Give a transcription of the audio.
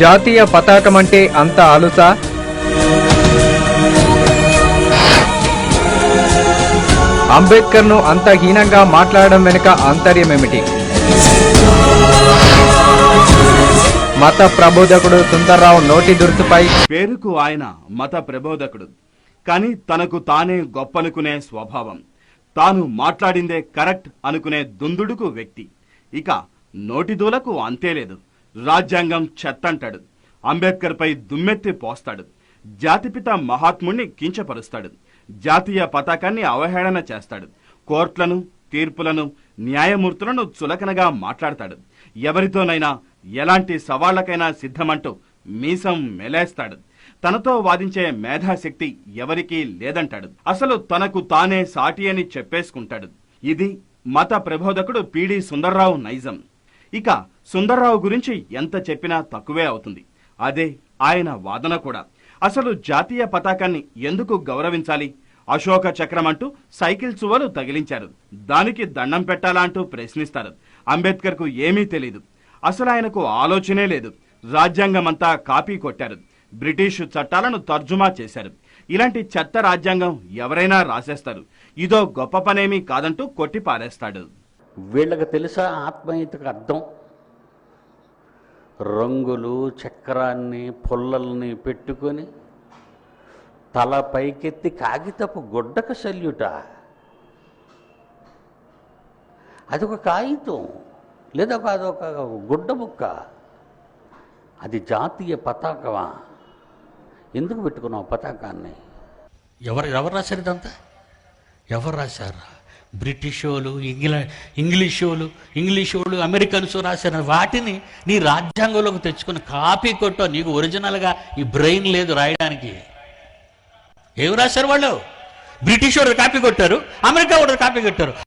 జాతీయ పతాకం అంటే అంత అలుసా? అంబేద్కర్ను అంత హీనంగా మాట్లాడడం వెనుక ఆంతర్యమేమిటి? మత ప్రబోధకుడు సుందర్రావు నోటి దుర్సుపై పేరుకు ఆయన మత ప్రబోధకుడు, కానీ తనకు తానే గొప్పనుకునే స్వభావం, తాను మాట్లాడిందే కరెక్ట్ అనుకునే దుందుడుకు వ్యక్తి. ఇక నోటిదూలకు అంతేలేదు. రాజ్యాంగం చెత్తంటాడు, అంబేద్కర్ పై దుమ్మెత్తి పోస్తాడు, జాతిపిత మహాత్ముణ్ణి కించపరుస్తాడు, జాతీయ పతాకాన్ని అవహేళన చేస్తాడు, కోర్టులను, తీర్పులను, న్యాయమూర్తులను చులకనగా మాట్లాడతాడు, ఎవరితోనైనా ఎలాంటి సవాళ్లకైనా సిద్ధమంటూ మీసం మెలేస్తాడు, తనతో వాదించే మేధాశక్తి ఎవరికీ లేదంటాడు, అసలు తనకు తానే సాటి అని చెప్పేసుకుంటాడు. ఇది మత ప్రబోధకుడు పిడి సుందర్రావు నైజం. ఇక సుందర్రావు గురించి ఎంత చెప్పినా తక్కువే అవుతుంది. అదే ఆయన వాదన కూడా. అసలు జాతీయ పతాకాన్ని ఎందుకు గౌరవించాలి? అశోక చక్రం అంటూ సైకిల్ చువ్వలు తగిలించారు, దానికి దండం పెట్టాలా అంటూ ప్రశ్నిస్తారు. అంబేద్కర్ కు ఏమీ తెలీదు, అసలు ఆయనకు ఆలోచనే లేదు. రాజ్యాంగమంతా కాపీ కొట్టారు, బ్రిటిష్ చట్టాలను తర్జుమా చేశారు. ఇలాంటి చెత్త రాజ్యాంగం ఎవరైనా రాసేస్తారు, ఇదో గొప్ప పనేమీ కాదంటూ కొట్టి పారేస్తాడు. వీళ్ళకి తెలుసా ఆత్మీయతకు అర్థం? రంగులు, చక్రాన్ని, పుల్లల్ని పెట్టుకొని తల పైకెత్తి కాగితపు గుడ్డకు సల్యూట. అదొక కాగితం లేదా అదొక గుడ్డ ముక్క, అది జాతీయ పతాకమా? ఎందుకు పెట్టుకున్నావు పతాకాన్ని? ఎవరు రాశారు ఇదంతా? ఎవరు రాశారు? బ్రిటిష్ వాళ్ళు, ఇంగ్లీష్ వాళ్ళు, అమెరికన్స్ రాశారు. వాటిని నీ రాజ్యాంగంలోకి తెచ్చుకుని కాపీ కొట్టో. నీకు ఒరిజినల్గా ఈ బ్రెయిన్ లేదు రాయడానికి. ఏమి రాశారు వాళ్ళు? బ్రిటిష్ వాళ్ళు కాపీ కొట్టారు, అమెరికా వాళ్ళు కాపీ కొట్టారు.